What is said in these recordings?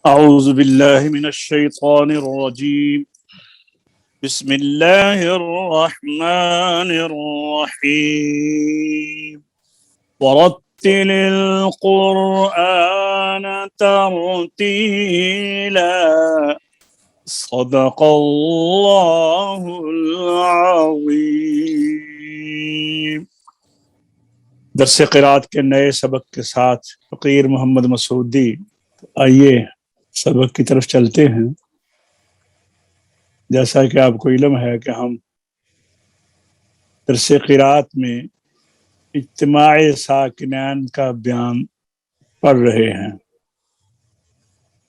أعوذ بالله من الشيطان الرجيم. بسم الله الرحمن الرحيم. ورتل القرآن ترتيلا. صدق الله العظيم. درس قرات کے نئے سبق کے ساتھ فقیر محمد مسعودی، آئیے سبق کی طرف چلتے ہیں۔ جیسا کہ آپ کو علم ہے کہ ہم درس قرات میں اجتماع ساکنین کا بیان پڑھ رہے ہیں۔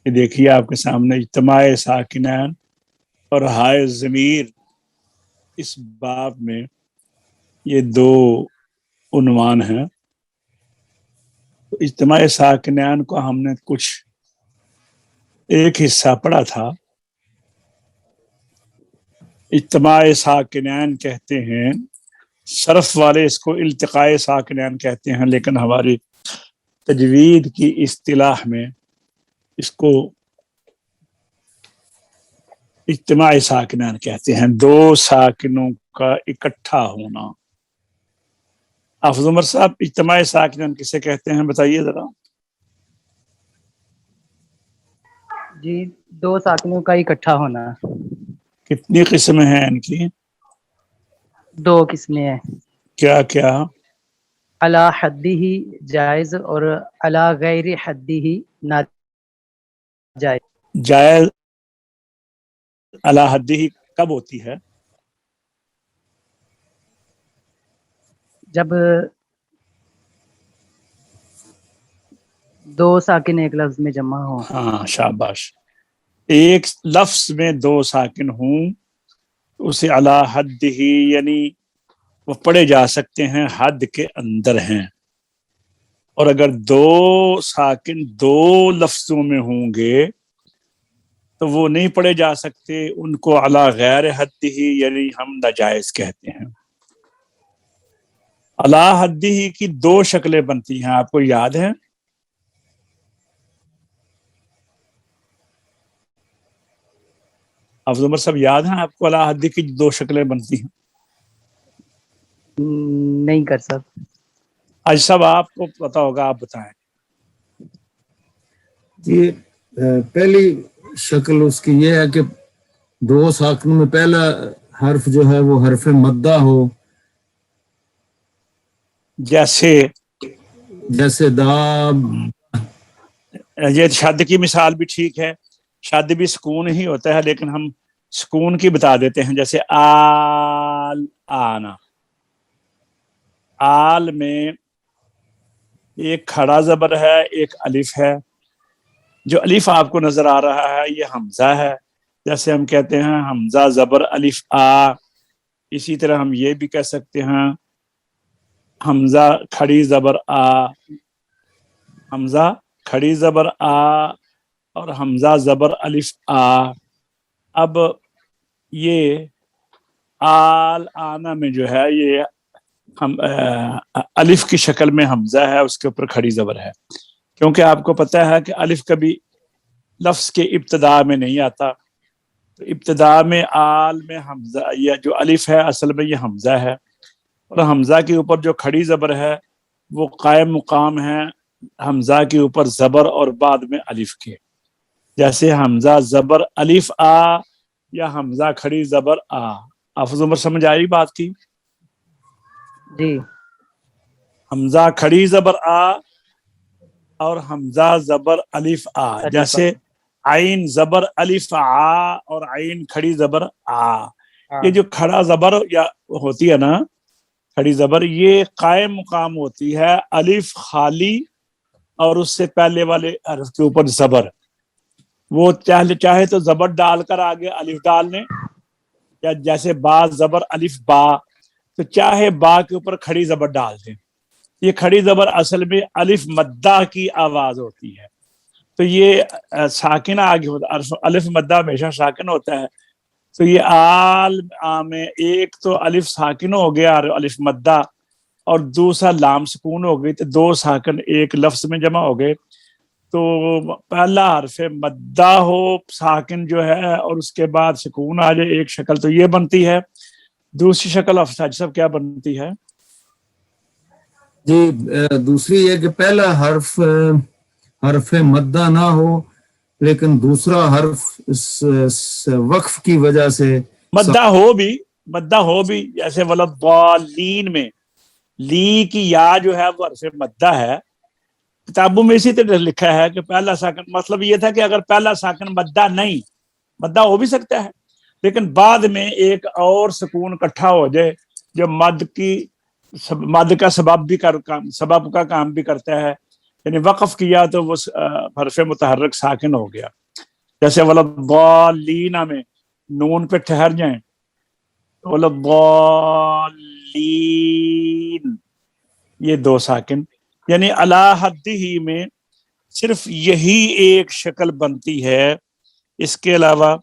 یہ دیکھیے آپ کے سامنے اجتماع ساکنین اور ہائے ضمیر، اس باب میں یہ دو عنوان ہیں۔ اجتماع ساکنین کو ہم نے کچھ ایک حصہ پڑھا تھا۔ اجتماع ساکنین کہتے ہیں، صرف والے اس کو التقاء ساکنین کہتے ہیں، لیکن ہماری تجوید کی اصطلاح میں اس کو اجتماع ساکنین کہتے ہیں، دو ساکنوں کا اکٹھا ہونا۔ حافظ عمر صاحب، اجتماع ساکنین کسے کہتے ہیں بتائیے ذرا۔ جی، دو ساکنوں کا اکٹھا ہونا۔ کتنی قسمیں ہیں ان کی؟ دو قسمیں ہیں۔ کیا کیا؟ علی حدہ جائز اور علی غیر حدہ ناجائز۔ جائز علی حدہ کب ہوتی ہے؟ جب دو ساکن ایک لفظ میں جمع ہوں۔ ہاں، شاباش۔ ایک لفظ میں دو ساکن ہوں اسے علی حدہ، یعنی وہ پڑھے جا سکتے ہیں، حد کے اندر ہیں۔ اور اگر دو ساکن دو لفظوں میں ہوں گے تو وہ نہیں پڑھے جا سکتے، ان کو علی غیر حدہ یعنی ہم ناجائز کہتے ہیں۔ علی حدہ کی دو شکلیں بنتی ہیں، آپ کو یاد ہے؟ حافظ عمر صاحب، یاد ہیں آپ کو علی حدہ کی دو شکلیں بنتی ہیں؟ نہیں کر سکتے۔ آج صاحب آپ کو پتا ہوگا، آپ بتائیں۔ جی، پہلی شکل اس کی یہ ہے کہ دو ساکنوں میں پہلا حرف جو ہے وہ حرف مدہ ہو، جیسے داب۔ یہ شد کی مثال بھی ٹھیک ہے، شد بھی سکون ہی ہوتا ہے، لیکن ہم سکون کی بتا دیتے ہیں، جیسے آل آنا۔ آل میں ایک کھڑا زبر ہے، ایک الف ہے۔ جو الف آپ کو نظر آ رہا ہے یہ حمزہ ہے، جیسے ہم کہتے ہیں حمزہ زبر الف آ۔ اسی طرح ہم یہ بھی کہہ سکتے ہیں حمزہ کھڑی زبر آ، حمزہ کھڑی زبر آ اور حمزہ زبر الف آ۔ اب یہ آل آنا میں جو ہے یہ الف کی شکل میں حمزہ ہے، اس کے اوپر کھڑی زبر ہے، کیونکہ آپ کو پتہ ہے کہ الف کبھی لفظ کے ابتدا میں نہیں آتا۔ تو ابتدا میں آل میں حمزہ، یہ جو الف ہے اصل میں یہ حمزہ ہے، اور حمزہ کے اوپر جو کھڑی زبر ہے وہ قائم مقام ہے حمزہ کے اوپر زبر اور بعد میں الف کے، جیسے حمزہ زبر الف آ یا حمزہ کھڑی زبر آ۔ حافظ عمر سمجھ آئی بات کی؟ جی، حمزہ کھڑی زبر آ اور حمزہ زبر الف آ، جیسے عین زبر الف آ اور عین کھڑی زبر آ۔ یہ جو کھڑا زبر یا ہوتی ہے نا، کھڑی زبر، یہ قائم مقام ہوتی ہے الف خالی اور اس سے پہلے والے حرف کے اوپر زبر۔ وہ چاہے تو زبر ڈال کر آگے الف ڈال لیں، یا جیسے با زبر الف با، تو چاہے با کے اوپر کھڑی زبر ڈال دیں۔ یہ کھڑی زبر اصل میں الف مدہ کی آواز ہوتی ہے، تو یہ ساکن آگے ہوتا ہے، الف مدہ ہمیشہ ساکن ہوتا ہے۔ تو یہ آل میں ایک تو الف ساکن ہو گیا الف مدہ، اور دوسرا لام سکون ہو گئی، تو دو ساکن ایک لفظ میں جمع ہو گئے، تو تو پہلا حرف مدہ ہو ساکن جو ہے اور اس کے بعد سکون آ جائے، ایک شکل تو یہ بنتی ہے. دوسری شکل افسر صاحب کیا بنتی ہے؟ جی دوسری یہ کہ پہلا حرف مدہ نہ ہو لیکن دوسرا حرف اس وقف کی وجہ سے مدہ ہو بھی جیسے ولضالین میں لی کی یا جو ہے وہ حرف مدہ ہے. کتابوں میں اسی طرح لکھا ہے کہ پہلا ساکن، مطلب یہ تھا کہ اگر پہلا ساکن مدہ نہیں، مدہ ہو بھی سکتا ہے لیکن بعد میں ایک اور سکون اکٹھا ہو جائے جو مد کا سبب کا کام بھی کرتا ہے، یعنی وقف کیا تو وہ حرف متحرک ساکن ہو گیا. جیسے ولضالین میں نون پہ ٹھہر جائیں، ولضالین یہ دو ساکن، یعنی علی حدہ میں صرف یہی ایک شکل بنتی ہے، اس کے علاوہ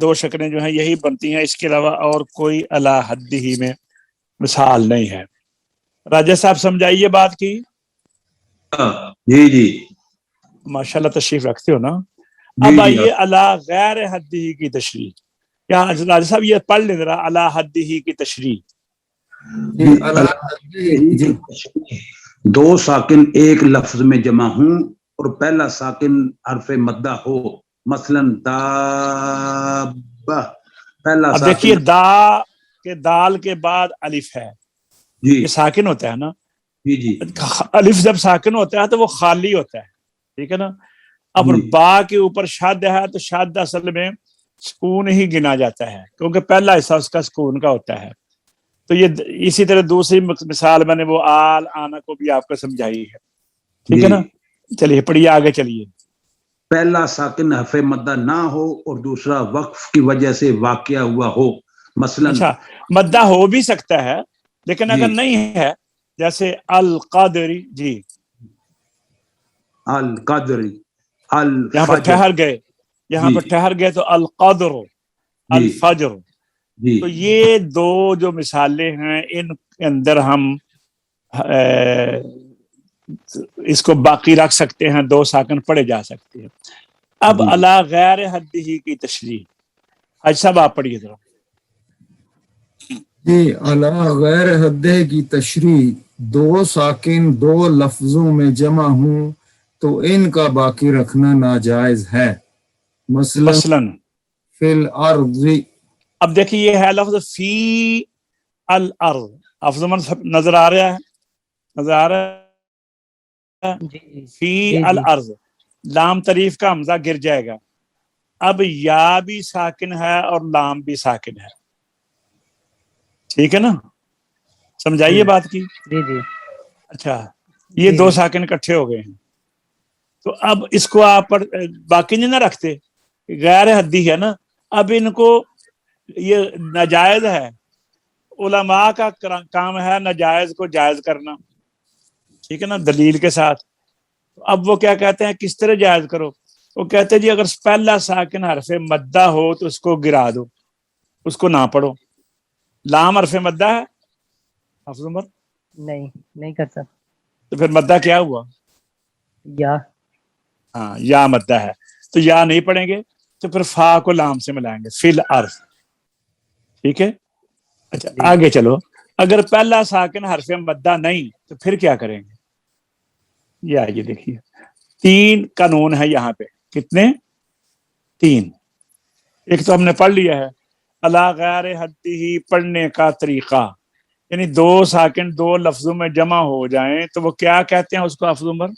دو شکلیں جو ہیں یہی بنتی ہیں، اس کے علاوہ اور کوئی علی حدہ میں مثال نہیں ہے. راجہ صاحب سمجھائیے بات کی. جی جی ماشاءاللہ تشریف رکھتے ہو نا. جی اب جی آئیے علی غیر حدہ کی تشریح. کیا راجہ صاحب یہ پڑھ لیں ذرا علی حدہ کی تشریح. جی جی دو ساکن ایک لفظ میں جمع ہوں اور پہلا ساکن حرف مدہ ہو، مثلا دابہ. پہلا اب ساکن دیکھیے دا کے دال کے بعد الف ہے، جی یہ ساکن ہوتا ہے نا. جی جی الف جب ساکن ہوتا ہے تو وہ خالی ہوتا ہے، ٹھیک ہے نا. اب جی با کے اوپر شد ہے تو شد اصل میں سکون ہی گنا جاتا ہے کیونکہ پہلا حصہ اس کا سکون کا ہوتا ہے. تو یہ اسی طرح دوسری مثال میں نے وہ آل آنا کو بھی آپ کو سمجھائی ہے، ٹھیک ہے جی. نا. چلیے پڑھیے آگے چلیے. پہلا ساکن حرف مدہ نہ ہو اور دوسرا وقف کی وجہ سے واقع ہوا ہو، مثلا اچھا مدہ ہو بھی سکتا ہے لیکن جی اگر نہیں ہے جیسے القادری، جی القدری یہاں پر الفجر. ٹھہر گئے، یہاں جی پر ٹھہر گئے تو القدر جی الفجر. جی تو یہ دو جو مثالیں ہیں ان کے اندر ہم اس کو باقی رکھ سکتے ہیں، دو ساکن پڑھے جا سکتے ہیں. اب جی علی غیر حدہ کی تشریح حج صاحب آپ پڑھیے ذرا. جی علی غیر حدہ کی تشریح دو ساکن دو لفظوں میں جمع ہوں تو ان کا باقی رکھنا ناجائز ہے، مثلا مثلاً فی الارض. اب دیکھیے یہ ہے لفظ فی الارض. افضل نظر آ رہا ہے، نظر آ رہا ہے. جی جی فی جی جی الارض لام تریف کا حمزہ گر جائے گا. اب یا بھی ساکن ہے اور لام بھی ساکن ہے، ٹھیک ہے نا. سمجھائیے بات کی. جی جی اچھا یہ جی دو جی ساکن اکٹھے ہو گئے ہیں تو اب اس کو آپ باقی نہیں نہ رکھتے، غیر حدی ہے نا. اب ان کو یہ ناجائز ہے، علماء کا کام ہے ناجائز کو جائز کرنا، ٹھیک ہے نا، دلیل کے ساتھ. اب وہ کیا کہتے ہیں کس طرح جائز کرو؟ وہ کہتے ہیں جی اگر پہلا ساکن حرف مدہ ہو تو اس کو گرا دو، اس کو نہ پڑھو. لام حرف مدہ ہے حافظ عمر؟ نہیں کر سکتا. تو پھر مدہ کیا ہوا؟ یا ہاں یا مدہ ہے تو یا نہیں پڑھیں گے، تو پھر فا کو لام سے ملائیں گے، فی الارض، ٹھیک ہے. اچھا جی آگے چلو. اگر پہلا ساکن حرف مدہ نہیں تو پھر کیا کریں گے؟ یہ آئیے دیکھیے 3 قانون ہے یہاں پہ. کتنے؟ 3. ایک تو ہم نے پڑھ لیا ہے علی غیر حدہ پڑھنے کا طریقہ، یعنی دو ساکن دو لفظوں میں جمع ہو جائیں تو وہ کیا کہتے ہیں اس کو حافظ عمر؟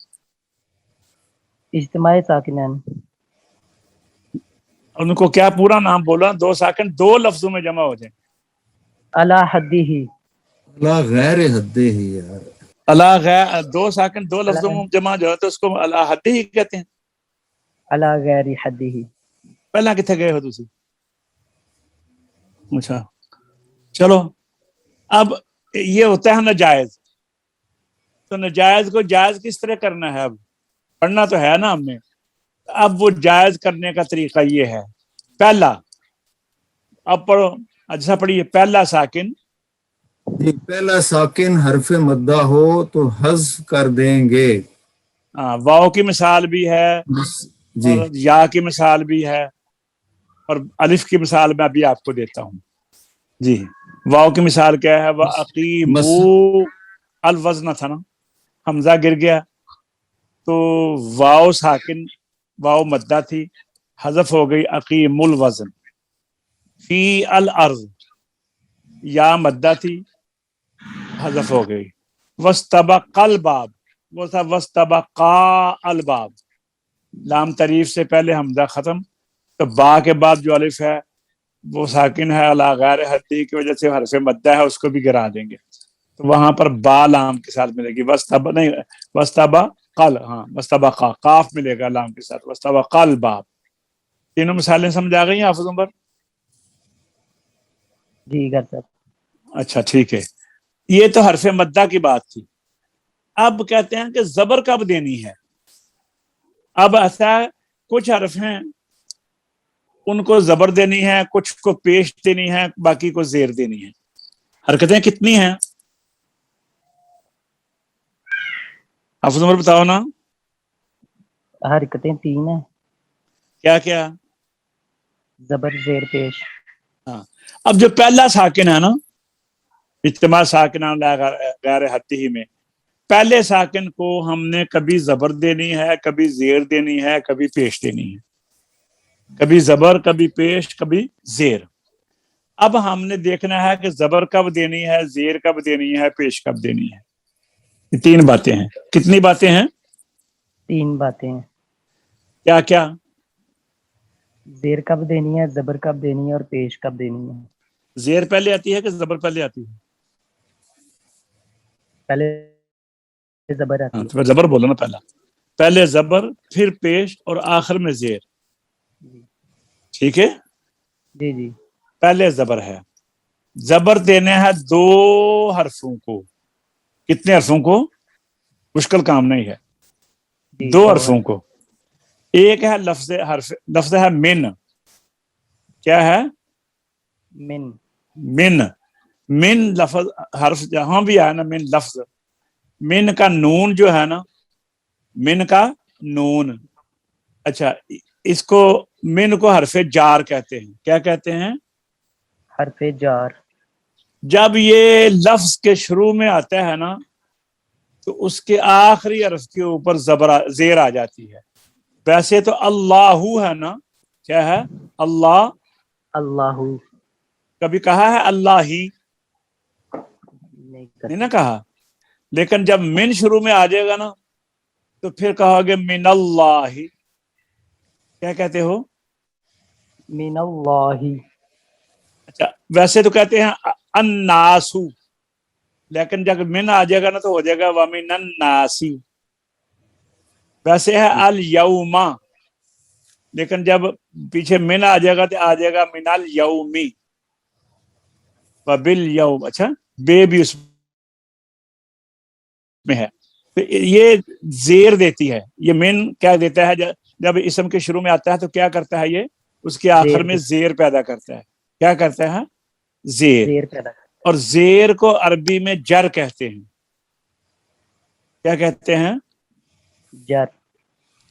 اجتماعی ساکنین. ان کو کیا پورا نام بولا؟ دو ساکن دو لفظوں میں جمع ہو جائیں. علی حدہ علی غیر حدہ ہی یار. علی غیر دو ساکن دو لفظوں میں جمع جو ہے تو اس کو علی حدہ ہی کہتے ہیں. علی غیر حدہ. پہلا کتنے گئے ہو تسی؟ اچھا چلو. اب یہ ہوتا ہے ناجائز، تو ناجائز کو جائز کس طرح کرنا ہے؟ اب پڑھنا تو ہے نا ہم نے. اب وہ جائز کرنے کا طریقہ یہ ہے، پہلا اب پڑھو اچھا پڑھیے. پہلا ساکن جی پہلا ساکن حرف مدہ ہو تو حذف کر دیں گے، واو کی مثال بھی ہے جی اور یا کی مثال بھی ہے اور الف کی مثال میں ابھی آپ کو دیتا ہوں. جی واو کی مثال کیا ہے؟ وَأَقِيمُوا الوزن تھا نا, حمزہ گر گیا تو واو ساکن, واو مدہ تھی, حذف ہو گئی, اقیم الوزن. فی الارض یا مدہ تھی, حذف ہو گئی. وَاسْتَبَقَ الْبَابُ وہ تھا وَاسْتَبَقَا الْبَابُ, لام تعریف سے پہلے حمزہ ختم, تو با کے بعد جو الف ہے وہ ساکن ہے علی غیر حدی کی وجہ سے حرف مدہ ہے, اس کو بھی گرا دیں گے, تو وہاں پر با لام کے ساتھ ملے گی. وستبا نہیں, وستبا قل, ہاں وستبقا قاف ملے گا لام کے ساتھ, وستبقا الباب. تینوں مثالیں سمجھ آ گئی ہیں حافظ عمر؟ جی گر صاحب. اچھا ٹھیک ہے, یہ تو حرف مدہ کی بات تھی. اب کہتے ہیں کہ زبر کب دینی ہے. اب ایسا کچھ حرف ہیں ان کو زبر دینی ہے, کچھ کو پیش دینی ہے, باقی کو زیر دینی ہے. حرکتیں کتنی ہیں حافظ عمر بتاؤ نا. حرکتیں 3 ہیں, کیا کیا؟ زبر زیر پیش. ہاں, اب جو پہلا ساکن ہے نا, اجتماع ساکن غیر حتی میں, پہلے ساکن کو ہم نے کبھی زبر دینی ہے, کبھی زیر دینی ہے, کبھی پیش دینی ہے. کبھی زبر, کبھی پیش, کبھی زیر. اب ہم نے دیکھنا ہے کہ زبر کب دینی ہے, زیر کب دینی ہے, پیش کب دینی ہے. یہ 3 باتیں ہیں. کتنی باتیں ہیں؟ 3 باتیں ہیں. کیا کیا؟ زیر کب دینی ہے, زبر کب دینی ہے, اور پیش کب دینی ہے. زیر پہلے آتی ہے کہ زبر پہلے آتی ہے؟ پہلے زبر آتی ہاں ہے. تو زبر بولو نا پہلا, پہلے زبر پھر پیش اور آخر میں زیر. جی ٹھیک ہے, جی جی. پہلے زبر ہے. زبر دینے ہیں 2 حرفوں کو. کتنے حرفوں کو؟ مشکل کام نہیں ہے, جی 2 2 حرفوں کو. ایک ہے لفظ ہے من. کیا ہے؟ من. من لفظ حرف جہاں بھی آیا نا, من لفظ, من کا نون جو ہے نا, من کا نون. اچھا, اس کو من کو حرف جار کہتے ہیں. کیا کہتے ہیں؟ حرف جار. جب یہ لفظ کے شروع میں آتا ہے نا تو اس کے آخری حرف کے اوپر زیر آ جاتی ہے. ویسے تو اللہ ہے نا, کیا ہے؟ اللہ. اللہ کبھی کہا ہے اللہ ہی؟ نہیں نہیں نا کہا. لیکن جب من شروع میں آ جائے گا نا تو پھر کہو گے من اللہ. کیا کہتے ہو؟ من اللہ. اچھا, ویسے تو کہتے ہیں الناسو, لیکن جب من آ جائے گا نا تو ہو جائے گا ومن الناسی. ویسے ہے الیوم, لیکن جب پیچھے من آ جائے گا تو آ جائے گا من الیومی وبالیوم. اچھا, بے بھی اس میں ہے. تو یہ زیر دیتی ہے. یہ من کیا دیتا ہے, جب اسم کے شروع میں آتا ہے تو کیا کرتا ہے, یہ اس کے آخر میں زیر پیدا کرتا ہے. کیا کرتا ہے؟ زیر پیدا. اور زیر کو عربی میں جر کہتے ہیں. کیا کہتے ہیں؟ جر.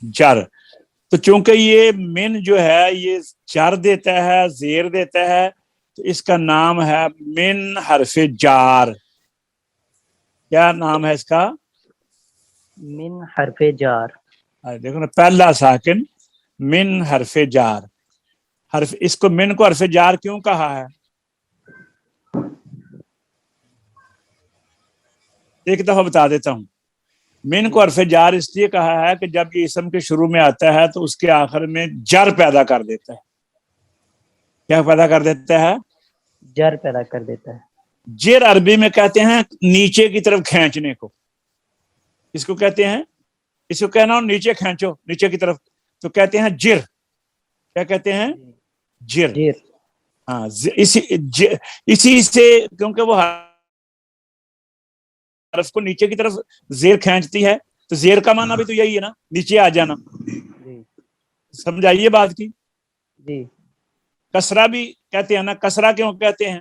جر. تو چونکہ یہ من جو ہے یہ جر دیتا ہے, زیر دیتا ہے, تو اس کا نام ہے من حرف جار. کیا نام ہے اس کا؟ من حرف جار. دیکھو نا, پہلا ساکن من حرف جار. اس کو من کو حرف جار کیوں کہا ہے؟ ایک دفعہ بتا دیتا ہوں. من کو حرف جار اس لیے کہا ہے کہ جب یہ اسم کے شروع میں آتا ہے تو اس کے آخر میں جر پیدا کر دیتا ہے. کیا پیدا کر دیتا ہے؟ جر پیدا کر دیتا ہے. جر عربی میں کہتے ہیں نیچے کی طرف کھینچنے کو. اس کو کہتے ہیں, اس کو کہنا نیچے کھینچو, نیچے کی طرف, تو کہتے ہیں جر. کیا کہتے ہیں؟ جر. جر. ہاں, اسی سے کیونکہ وہ حرف کو نیچے کی طرف زیر کھینچتی ہے, تو زیر کا معنی بھی تو یہی ہے نا, نیچے آ جانا. جی سمجھائیے بات کی. جی. کسرہ بھی کہتے ہیں نا. کسرہ کیوں کہتے ہیں؟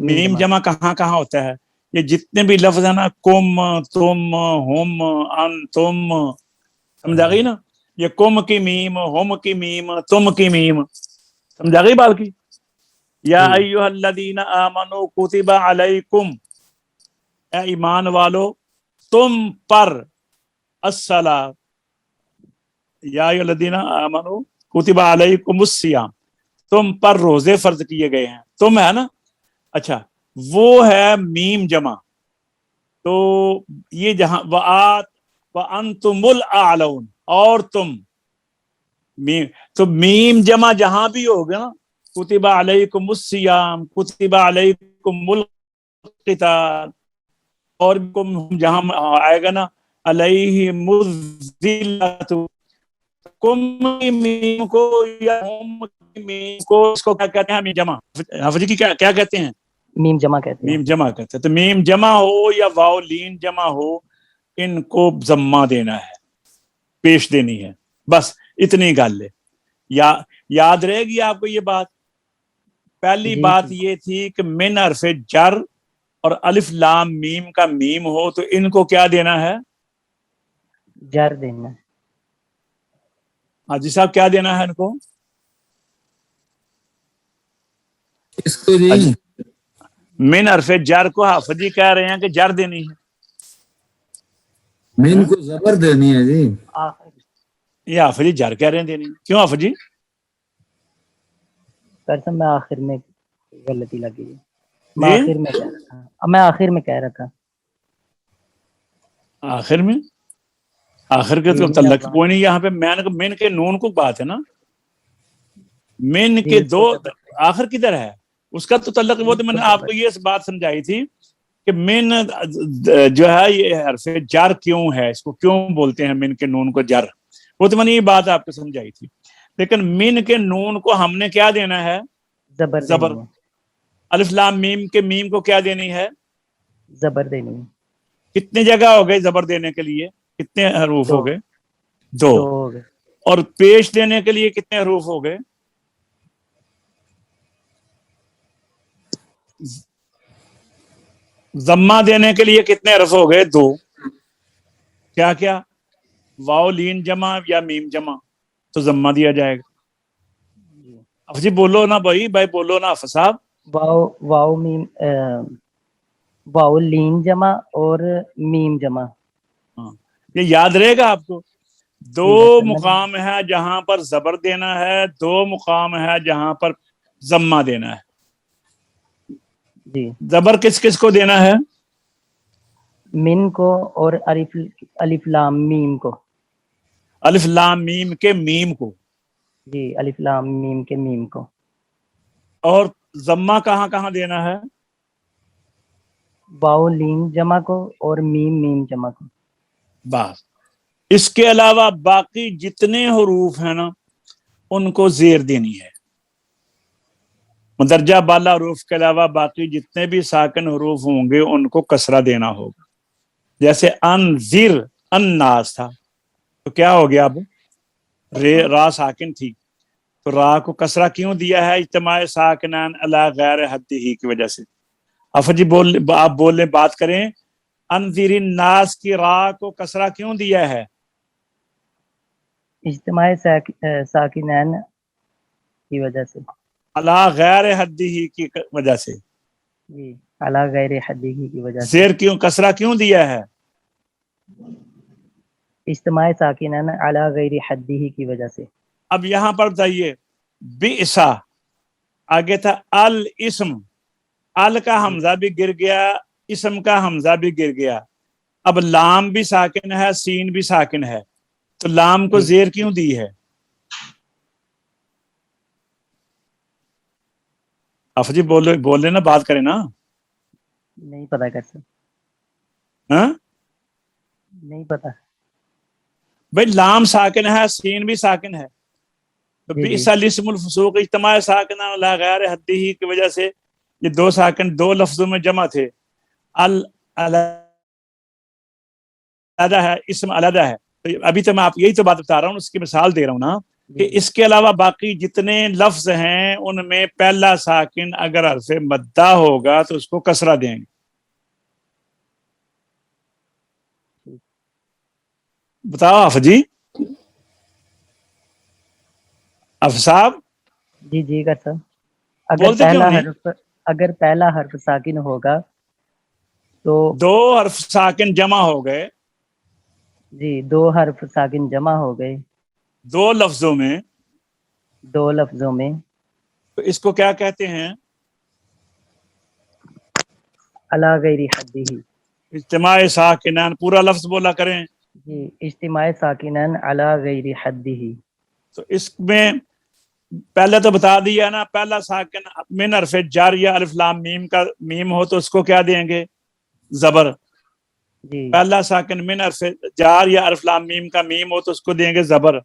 میم جمع کہاں کہاں ہوتا ہے؟ یہ جتنے بھی لفظ ہیں نا، کم، تم، ہم، انتم، سمجھا گئی نا؟ یہ کم کی میم، ہم کی میم، تم کی میم، سمجھا گئی بات کی؟ یا جی۔ ایھا الذین آمنوا کتب علیکم، اے ایمان والو تم پر، الصلاۃ، یا ایھا الذین آمنوا کتب علیکم الصیام، تم پر روزے فرض کیے گئے ہیں، تم ہے نا؟ اچھا، وہ ہے میم جمع. تو یہ جہاں وَأَنْتُمُ الْأَعْلَوْنَ، اور تم، میم، تو میم جمع جہاں بھی ہوگا نا، کتب علیکم الصیام، کتب علیکم القتال، اور جہاں آئے گا نا علیہم الذلۃ، کم کی میم کو یا ہم کی میم کو، اس کو کیا کہتے ہیں؟ میم جمع. حافظ جی کیا کہتے ہیں؟ میم جمع کہتے ہیں۔ میم جمع کرتے ہیں. تو میم جمع ہو یا واو لین جمع ہو، ان کو ضمہ دینا ہے، پیش دینی ہے، بس اتنی گل ہے. یاد رہے گی آپ کو یہ بات؟ پہلی جی بات جی، یہ تھی کہ من حرف جر اور الف لام میم کا میم ہو تو ان کو کیا دینا ہے؟ جر دینا ہے۔ حاجی صاحب کیا دینا ہے ان کو؟ اس کو جی من حرف جر کو حافظ جی کہہ رہے ہیں کہ جر دینی ہے. مین کو زبر دینی ہے جی. آخر یہ حافظ جی جر کہہ رہے ہیں دینی، کیوں حافظ جی؟ سر میں آخر میں غلطی لگی ہے، میں جی آخر میں کہہ رہا تھا، میں آخر میں کہہ رہا تھا۔ آخر میں؟ آخر کے جی تو من تعلق افعال، کوئی نہیں یہاں پہ. من کے نون کو بات ہے نا، من جی کے اس دو، کو زبر، آخر کدھر ہے اس کا تو تعلق؟ وہ اس تو میں کو نے آپ زبر، کو یہ بات سمجھائی تھی کہ من جو ہے یہ حرف جر کیوں ہے، اس کو کیوں بولتے ہیں من کے نون کو جر، وہ تو میں نے یہ بات آپ کو سمجھائی تھی. لیکن من کے نون کو ہم نے کیا دینا ہے؟ زبر زبر. دینی ہے، الف لام میم کے میم کو کیا دینی ہے؟ زبر دینی ہے۔ کتنی جگہ ہو گئی زبر دینے کے لیے؟ کتنے حروف دو، ہو گئے؟ دو. دو ہو گئے۔ اور پیش دینے کے لیے کتنے حروف ہو گئے؟ ضمہ دینے کے لیے کتنے حرف ہو گئے؟ دو. کیا کیا؟ واو لین جمع یا میم جمع، تو ضمہ دیا جائے گا. جی، اب جی بولو نا بھائی بولو نا حافظ صاحب. واو میم، واو لین جمع اور میم جمع۔ ہاں، یہ یاد رہے گا آپ کو. دو ٹھیک ہے سر، میں مقام ہے جہاں پر زبر دینا ہے، دو مقام ہے جہاں پر ضمہ دینا ہے. جی، زبر کس کس کو دینا ہے؟ من کو اور الف لام میم کو۔ الف لام میم کے میم کو. جی، الف لام میم کے میم کو۔ اور ضمہ کہاں کہاں دینا ہے؟ واو لین جمع کو اور میم میم جمع کو۔ بس. اس کے علاوہ باقی جتنے حروف ہیں نا ان کو زیر دینی ہے. مندرجہ بالا حروف کے علاوہ باقی جتنے بھی ساکن حروف ہوں گے ان کو کسرہ دینا ہوگا. جیسے انذر، الناس تھا تو کیا ہو گیا؟ اب را ساکن تھی تو را کو کسرہ کیوں دیا ہے؟ اجتماع ساکنان علی غیر حد ہی کی وجہ سے. افر جی آپ بولیں، بات کریں. انذر الناس کی را کو کسرہ کیوں دیا ہے؟ اجتماع ساکنین کی وجہ سے۔ علی غیر حد ہی کی وجہ سے. جی، علی غیر حدیثی کی وجہ سے۔ زیر کیوں، کسرہ کیوں دیا ہے؟ اجتماع ساکنین علی غیر حدیثی کی وجہ سے۔ اب یہاں پر بتائیے، بئسا آگے تھا الاسم، ال کا جی حمزہ بھی گر گیا، اسم کا حمزہ بھی گر گیا. اب لام بھی ساکن ہے، سین بھی ساکن ہے، تو لام کو جی، زیر کیوں دی ہے؟ افر جی بولے نا، بات کریں نا. نہیں پتا کیسے، ہاں نہیں پتا۔ بھائی لام ساکن ہے، سین بھی ساکن ہے، تو جی جی بئس الاسم الفسوق، اجتماع ساکن علی غیر حد ہی کی وجہ سے یہ دو ساکن دو لفظوں میں جمع تھے. علیحدہ ہے، اسم علیحدہ ہے. تو ابھی تو میں آپ یہی تو بات بتا رہا ہوں، اس کی مثال دے رہا ہوں نا. کہ اس کے علاوہ باقی جتنے لفظ ہیں ان میں پہلا ساکن اگر حرف مدہ ہوگا تو اس کو کسرہ دیں گے. بتاؤ آف جی، آف صاحب جی جی کر سر. بولتے کیوں نہیں؟ اگر پہلا حرف ساکن ہوگا تو دو حرف ساکن جمع ہو گئے جی 2 حرف ساکن جمع ہو گئے دو لفظوں میں، 2 لفظوں میں، تو اس کو کیا کہتے ہیں؟ علی غیر حدہ. اجتماع ساکنان. پورا لفظ بولا کریں. جی اجتماع ساکنان علی غیر حدہ. تو اس میں پہلے تو بتا دیا نا، پہلا ساکن من حرف جر یا الف لام میم کا میم ہو تو اس کو کیا دیں گے؟ زبر. جی پہلا ساکن من حرف جار یا الف لام میم کا میم ہو تو اس کو دیں گے زبر.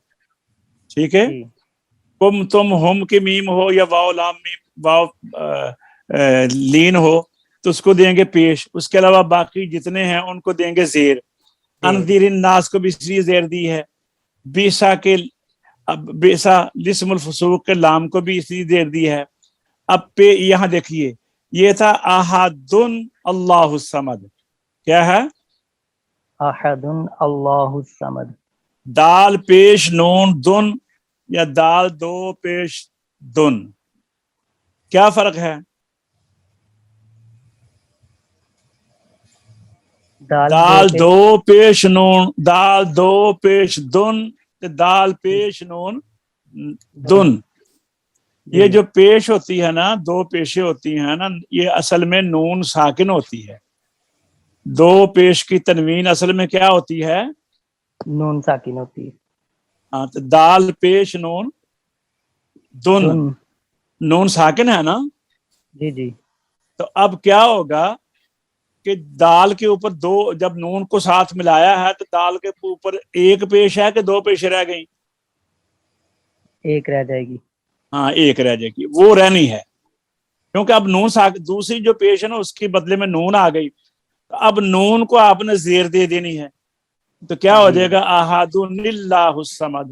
ٹھیک ہے. جی کم تم ہم کی میم ہو یا واو لام میم واو لین ہو تو اس کو دیں گے پیش. اس کے علاوہ باقی جتنے ہیں ان کو دیں گے زیر. انذیر الناس کو بھی اس لیے زیر دی ہے. بیسا کے بیسا لسم الفسوق کے لام کو بھی اس لیے زیر دی ہے. اب پہ یہاں دیکھیے، یہ تھا احد اللہ الصمد. کیا ہے؟ احد اللہ الصمد. دال پیش نون دن یا دال دو پیش دن، کیا فرق ہے؟ دال دو پیش نون، دال دو پیش دن، دال پیش نون دن. یہ جو پیش ہوتی ہے نا، 2 پیشیں ہوتی ہیں نا، یہ اصل میں نون ساکن ہوتی ہے. 2 پیش کی تنوین اصل میں کیا ہوتی ہے؟ نون ساکن ہوتی ہے. ہاں، تو دال پیش نون دن، نون ساکن ہے نا. جی جی. تو اب کیا ہوگا کہ دال کے اوپر 2، جب نون کو ساتھ ملایا ہے تو دال کے اوپر 1 پیش ہے کہ 2 پیشیں رہ گئیں؟ 1 رہ جائے گی. ہاں 1 رہ جائے گی، وہ رہنی ہے کیونکہ اب نون دوسری جو پیش ہے نا اس کے بدلے میں نون آ گئی. تو اب نون کو آپ نے زیر دے دینی ہے. تو کیا ہو جائے گا؟ احد اللہ الصمد.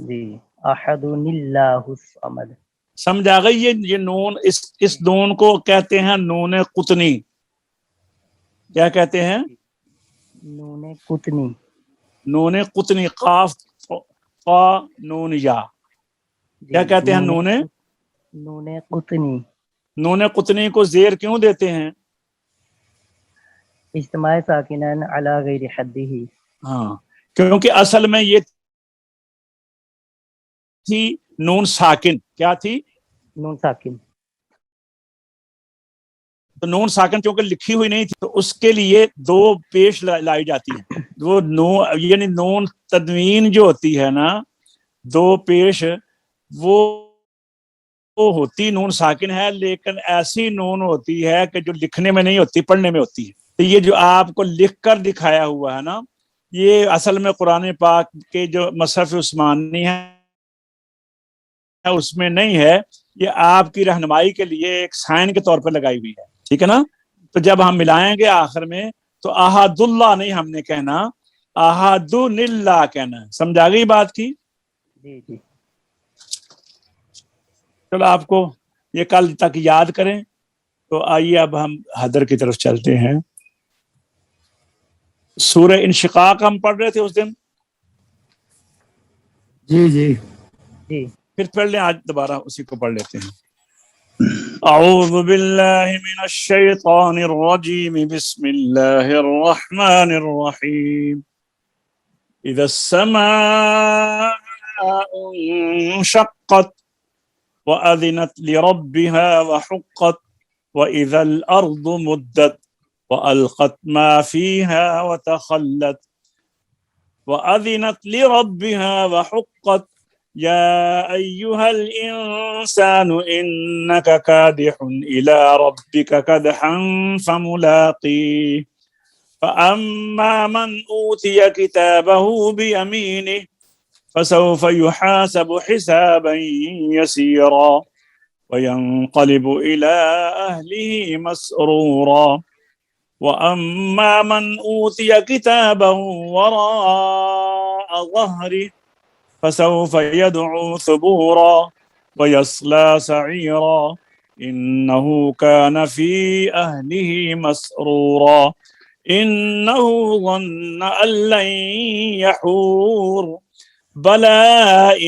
جی احد اللہ الصمد. سمجھ آ گئی؟ یہ نون، اس نون کو کہتے ہیں نون قطنی. کیا کہتے ہیں؟ نون قطنی. نون قطنی، قاف قا نون یا. کیا کہتے ہیں؟ نون قطنی. نون قطنی کو زیر کیوں دیتے ہیں؟ اجتماع ساکنان علی غیر حدہ. ہاں، کیونکہ اصل میں یہ تھی نون ساکن. کیا تھی؟ نون ساکن. تو نون ساکن کیونکہ لکھی ہوئی نہیں تھی تو اس کے لیے 2 پیش لائی جاتی ہیں. وہ یعنی نون تنوین جو ہوتی ہے نا، 2 پیش، وہ ہوتی نون ساکن ہے، لیکن ایسی نون ہوتی ہے کہ جو لکھنے میں نہیں ہوتی، پڑھنے میں ہوتی ہے. تو یہ جو آپ کو لکھ کر دکھایا ہوا ہے نا، یہ اصل میں قرآن پاک کے جو مصحف عثمانی ہے اس میں نہیں ہے. یہ آپ کی رہنمائی کے لیے ایک سائن کے طور پر لگائی ہوئی ہے. ٹھیک ہے نا؟ تو جب ہم ملائیں گے آخر میں تو احد اللہ نہیں ہم نے کہنا، احد اللہ کہنا. سمجھا گئی بات کی؟ جی جی. چلو آپ کو یہ کل تک یاد کریں. تو آئیے اب ہم حدر کی طرف چلتے ہیں. سورہ انشقاق ہم پڑھ رہے تھے اس دن. جی جی جی. پھر پڑھ لیں، آج دوبارہ اسی کو پڑھ لیتے ہیں. اعوذ باللہ من الشیطان الرجیم، بسم اللہ الرحمن الرحیم. اذا السماء انشقت وأذنت لربها وحقت وإذا الأرض مدت وألقت ما فيها وتخلت وأذنت لربها وحقت يا أيها الإنسان إنك كادح إلى ربك كدحا فملاقيه فأما من أوتي كتابه بيمينه فسوف يحاسب حسابا يسيرا وينقلب إلى أهله مسرورا وأما من أوتي كتابه وراء ظهره فسوف يدعو ثبورا ويصلى سعيرا إنه كان في أهله مسرورا إنه ظن أن لن يحور بلى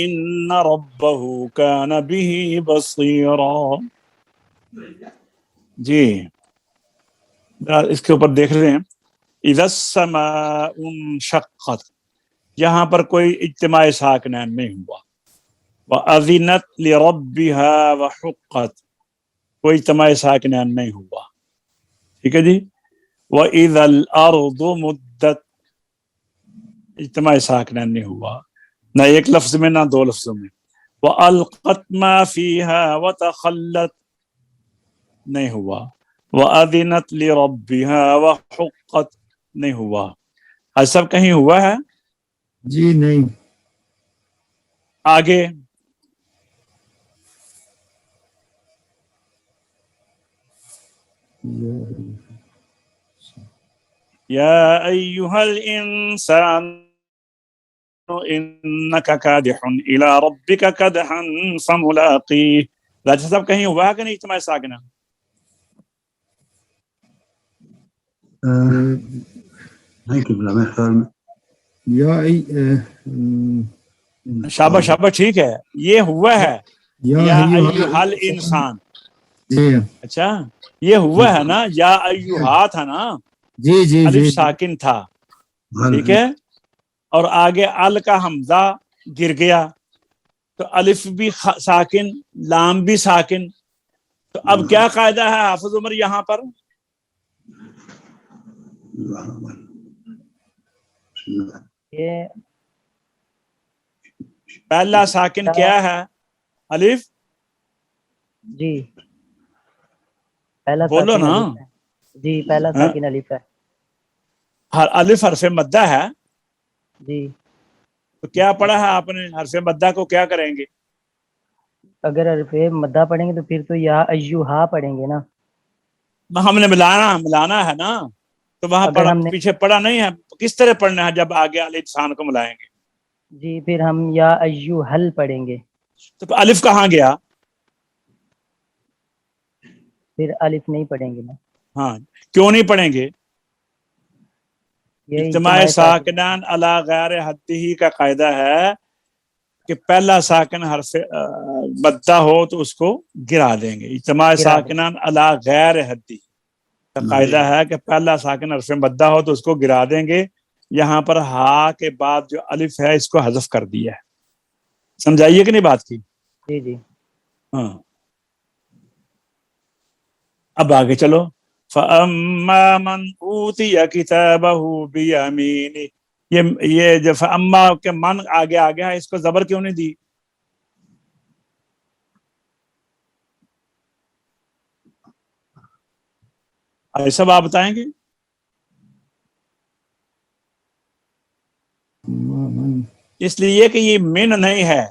إن ربه كان به بصيرا. جی اس کے اوپر دیکھ رہے ہیں اذا السماء انشقت، یہاں پر کوئی اجتماع ساکنین نہیں ہوا. وَأَذِنَتْ لِرَبِّهَا وَحُقَّتْ، کوئی اجتماع ساکنین نہیں ہوا. ٹھیک ہے جی. وَإِذَا الْأَرْضُ مُدَّتْ، اجتماع ساکنین نہیں ہوا، نہ ایک لفظ میں نہ دو لفظوں میں. وَأَلْقَتْ مَا فِيهَا وَتَخَلَّتْ، نہیں ہوا. وَأَذِنَتْ لِرَبِّهَا وَحُقَّتْ، نہیں ہوا. سب کہیں ہوا ہے؟ جی نہیں. آگے یا ایہا الانسان انک کادح الی ربک کدحا فملاقیہ. راجہ صاحب کہیں ہوا ہے کہ نہیں اجتماع ساکنہ؟ نہیں قبلہ میں خیال میں یا شابہ شابہ ٹھیک ہے، یہ ہوا ہے یا ایہا الانسان. جی اچھا یہ ہوا ہے نا، یا ایہا تھا نا، جی جی الف جی ساکن تھا. ٹھیک ہے، اور آگے ال کا حمزہ گر گیا تو الف بھی ساکن، لام بھی ساکن. تو اب کیا قاعدہ ہے حافظ عمر یہاں پر؟ یہ پہلا ساکن کیا ہے؟ الف. جی پہلا بولو ساکن نا. الف ہے. جی پہلا ساکن الف ہے. الف حرف مدہ ہے، جی تو کیا پڑھا ہے آپ نے؟ حرف مدہ کو کیا کریں گے؟ اگر حرف مدہ پڑھیں گے تو پھر تو یا ایہا پڑھیں گے نا. ہم نے ملانا ہے نا، تو وہاں اگر ہم نے پیچھے پڑھا نہیں ہے. کس طرح پڑھنا ہے جب آگے الانسان کو ملائیں گے؟ جی پھر ہم یا ایہل پڑھیں گے. تو الف کہاں گیا؟ پھر الف نہیں پڑھیں گے نا. ہاں کیوں نہیں پڑھیں گے؟ یہ اجتماع ساکنان علی غیر حدہ کا قاعدہ ہے کہ پہلا ساکن حرف مدہ ہو تو اس کو گرا دیں گے. اجتماع ساکنان علی غیر حدہ کا قاعدہ ہے کہ پہلا ساکن حرف مدہ ہو تو اس کو گرا دیں گے. یہاں پر ہا کے بعد جو الف ہے اس کو حذف کر دیا ہے. سمجھائیے کہ نہیں بات کی؟ جی جی ہاں اب آگے چلو. فَأَمَّا مَنْ أُوتِيَ كِتَابَهُ بِيَمِينِهِ، یہ جو فَأَمَّا کے من آگے ہے، اس کو زبر کیوں نہیں دی؟ ایسا آپ بتائیں گے؟ اس لیے کہ یہ من نہیں ہے،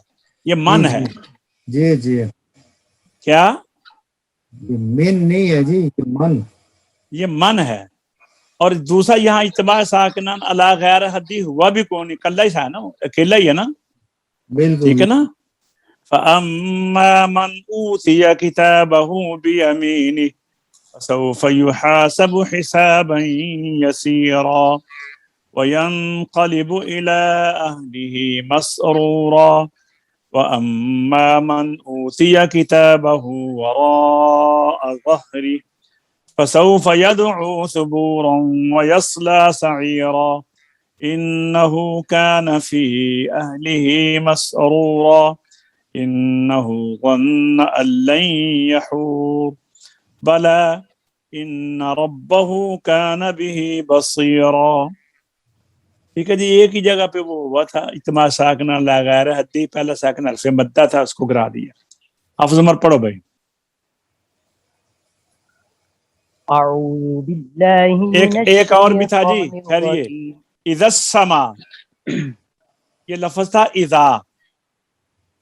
یہ من ہے. جی جی کیا؟ یہ من نہیں ہے جی، یہ من. یہ من ہے. اور دوسرا یہاں اجتماع ساکنان علی غیر حدی ہوا بھی کون؟ اکیلا ہی ہے نا، اکیلا ہی ہے نا. بالکل ٹھیک ہے نا. فَأَمَّا مَنْ أُوتِيَ كِتَابَهُ بِيَمِينِهِ فَسَوْفَ يُحَاسَبُ حِسَابًا يَسِيرًا وَيَنْقَلِبُ إِلَىٰ أَهْلِهِ مَسْرُورًا وَأَمَّا مَنْ أُوتِيَ كِتَابَهُ وَرَاءَ ظَهْرِهِ فسوف يدعو ثبورا ويصلى سعيرا إنه كان في أهله مسرورا إنه ظن أن لن يحور بلى إن ربه كان به بصيرا. ٹھیک ہے جی. ایک ہی جگہ پہ وہ ہوا تھا اجتماع ساکنہ لا غیر حدی، پہلا ساکنہ الف مدہ تھا، اس کو گرا دیا. حافظ عمر پڑھو بھائی. اعوذ باللہ من ایک اور بھی تھا جی. الشیطان خیریے الرجیم. اذا السماء، یہ لفظ تھا اذا.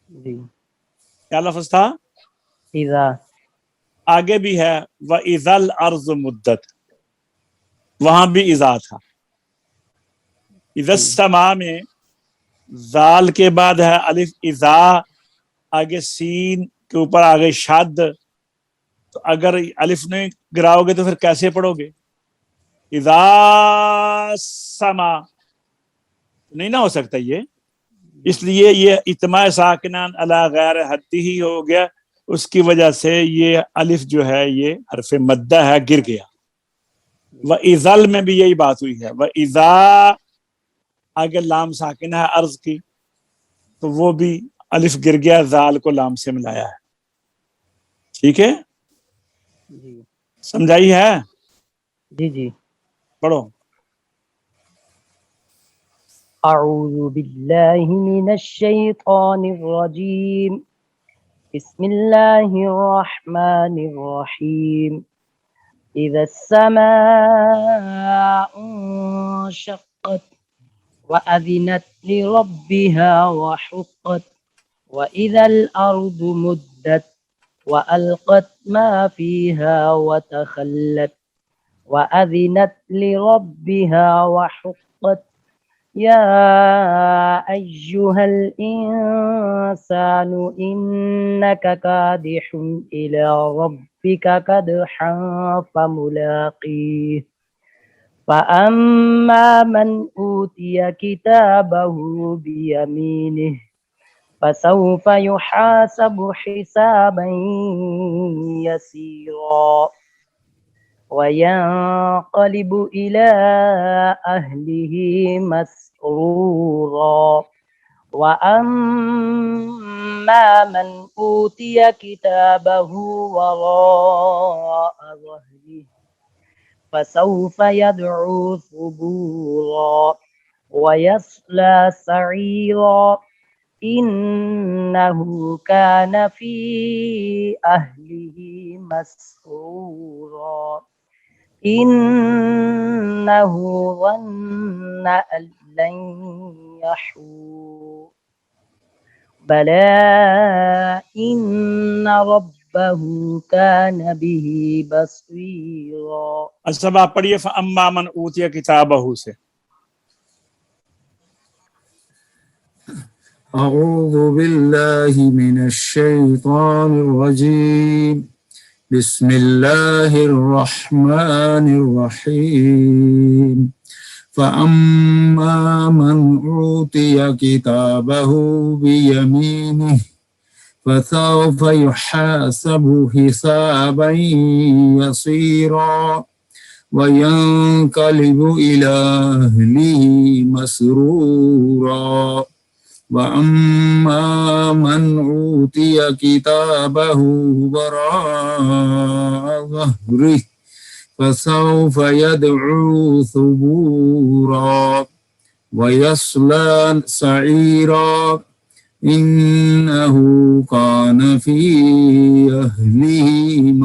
جی کیا لفظ تھا؟ اذا. آگے بھی ہے وَإِذَا الْأَرْضُ مُدَّتْ، وہاں بھی اذا تھا. اذا السماء میں زال کے بعد ہے الف اذا، آگے سین کے اوپر آگے شد، تو اگر الف نہیں گراؤ گے تو پھر کیسے پڑھو گے؟ اذا سما، نہیں نہ ہو سکتا یہ، اس لیے یہ اتماع ساکنان علی غیر حدی ہی ہو گیا، اس کی وجہ سے یہ الف جو ہے یہ حرف مدہ ہے، گر گیا۔ وَإِذَل میں بھی یہی بات ہوئی ہے، وَإِذَا آگے لام ساکن ہے عرض کی، تو وہ بھی الف گر گیا، زال کو لام سے ملایا ہے۔ ٹھیک ہے، جی سمجھائی ہے؟ جی جی۔ پڑھو۔ اعوذ باللہ من الشیطان الرجیم، بسم اللہ الرحمن الرحیم۔ اذا السماء انشقت وأذنت لربها وحقت وإذا الأرض مدت وألقت ما فيها وتخلت وأذنت لربها وحقت يا أيها الإنسان إنك كادح إلى ربك كدحا فملاقيه فأما من أوتي كتابه بيمينه فسوف يحاسب حسابا يسيرا وينقلب إلى أهله مسرورا وأما من أوتي كتابه وراء ظهره فسوف يدعو ثبورا ويصلى سعيرا إنه كان في أهله مسرورا إنه ظن أن لن يحور بلى إن ربه كان به بصيرا۔ اچھا آپ پڑھیے فَأَمَّا مَنْ أُوتِيَ كِتَابَهُ سے۔ أعوذ بالله من الشيطان الرجيم بسم الله الرحمن الرحيم فأما من أوتي كتابه بيمينه فسوف يحاسب حسابا يسيرا وينقلب إلى أهله مسرورا وأما من أوتي كتابه وراء ظهره فسوف يدعو ثبورا ويصلى سعيرا إنه كان في أهله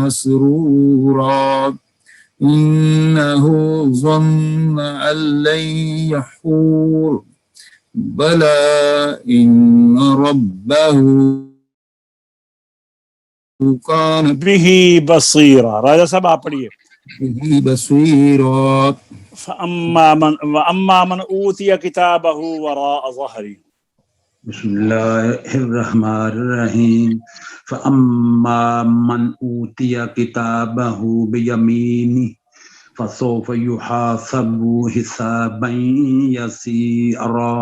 مسرورا إنه ظن أن لن يحور بلى إن ربه كان به بصیرا۔ راجہ صاحب آپ پڑھیے۔ به بصيرا وَأَمَّا مَنْ أُوتِيَ كِتَابَهُ وَرَاءَ ظَهْرِهِ۔ بسم الله الرحمن الرحيم فأما من أوتي كتابه بيمينه فسوف يحاسب حسابا يسيرا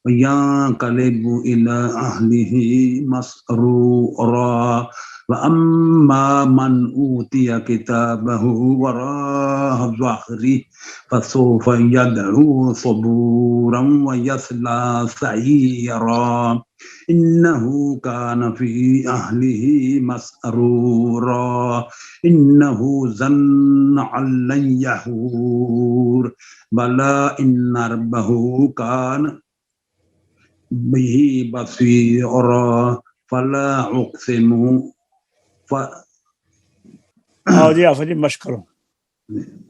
وينقلب إلى أهله مسرورا وأما من أوتي كتابه وراء ظهره فسوف يدعو ثبورا ويصلى سعيرا إنه كان في أهله مسرورا إنه ظن أن لن يحور بلى إن ربه كان به بصيرا فلا أقسم جی آفا جی مشق کرو۔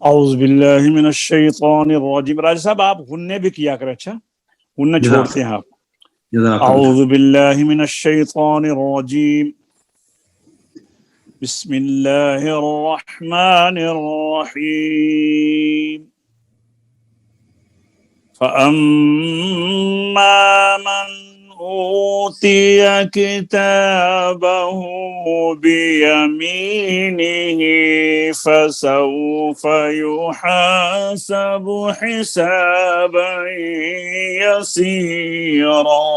اعوذ باللہ من الشیطان الرجیم۔ راجہ صاحب آپ غنّے بھی کیا کریں، اچھا غنّے چھوڑتے ہیں آپ۔ اعوذ باللہ من الشیطان الرجیم بسم اللہ الرحمن الرحیم فَأَمَّا مَنْ أوتي كتابه بيمينه فسوف يحاسب حسابا يسيرا.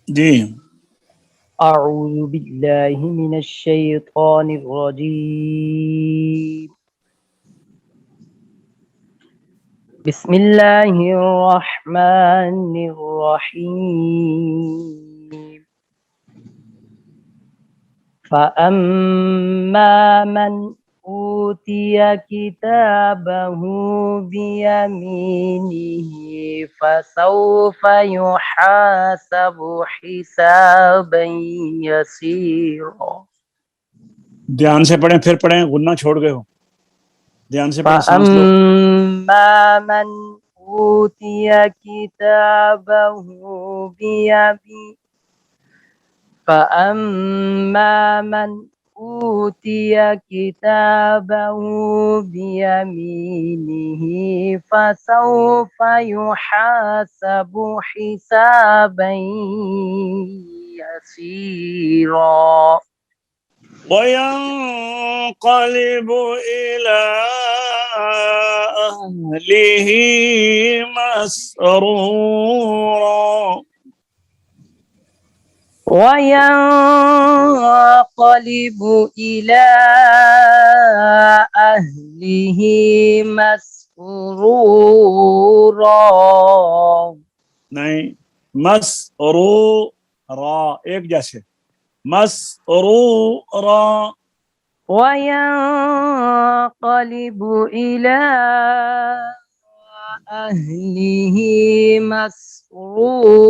جی أعوذ بالله من الشيطان الرجيم. بسم الله الرحمن الرحيم. فأما من أوتي كتابه بيمينه فسوف يحاسب حسابا يسيرا. دھیان سے پڑھیں، پھر پڑھیں، غنہ چھوڑ گئے ہو، دھیان سے پڑھیں، سانس لو. فأما من أوتي كتابه بيمينه فأما من أوتي كتابه بيمينه فسوف يحاسب حسابا يسيرا وينقلب إلى أهله مسرورا. وينقلب إلى أهله مسرورا. نہیں، مسرورا، ایک جیسے، مسرورا. وينقلب إلى أهله مسرورا.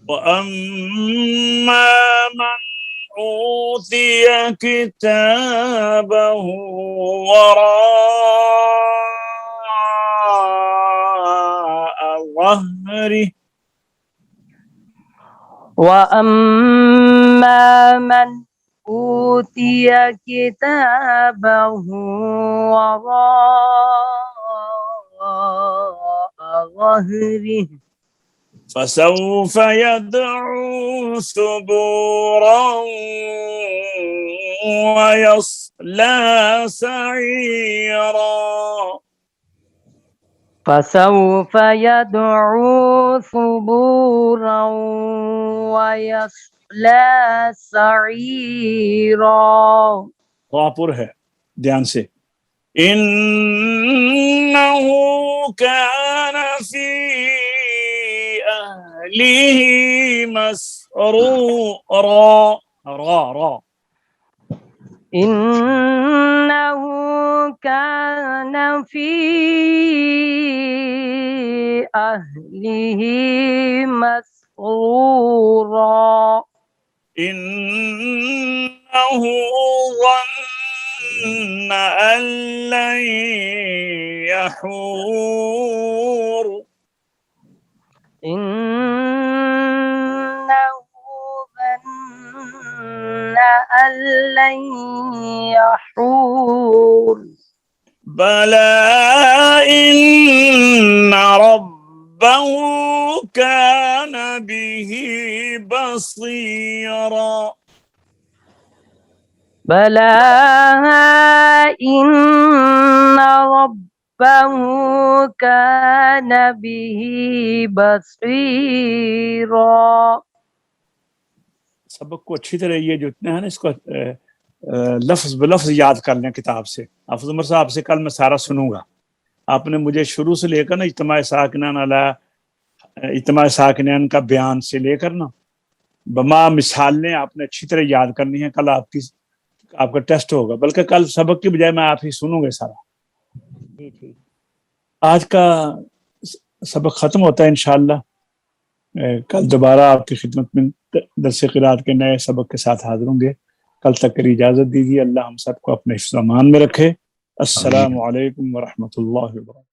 وأما من أوتي كتابه وراء ظهره. وأما من أوتي كتابه وراء ظهره فسوف يدعو ثبورا ويصلى سعيرا. فسوف يدعو ثبورا ويصلى سعيرا. غافر ہے، دھیان سے. إنه كان في أهله مسرورا. را إنه كان في أهله مسرورا. إنه ظن أن لن يحور. إنه ظن أن لن يحور. بلى إن ربه كان به بصيرا. بلى إن ربه كان به بصيرا. سبق کو اچھی طرح یہ جو اتنے ہیں نا، اس کو لفظ بلفظ یاد کر لیں کتاب سے. حافظ عمر صاحب سے کل میں سارا سنوں گا. آپ نے مجھے شروع سے لے کر نا اجتماع ساکنین علی اجتماع ساکنین کا بیان سے لے کر نا بما مثالیں آپ نے اچھی طرح یاد کرنی ہے. کل آپ کا ٹیسٹ ہوگا، بلکہ کل سبق کی بجائے میں آپ ہی سنوں گے سارا. آج کا سبق ختم ہوتا ہے انشاءاللہ. کل دوبارہ آپ کی خدمت میں درس قرات کے نئے سبق کے ساتھ حاضر ہوں گے. کل تک کی اجازت دیجیے. اللہ ہم سب کو اپنے حفظ و امان میں رکھے. السلام علیکم ورحمۃ اللہ وبرکاتہ.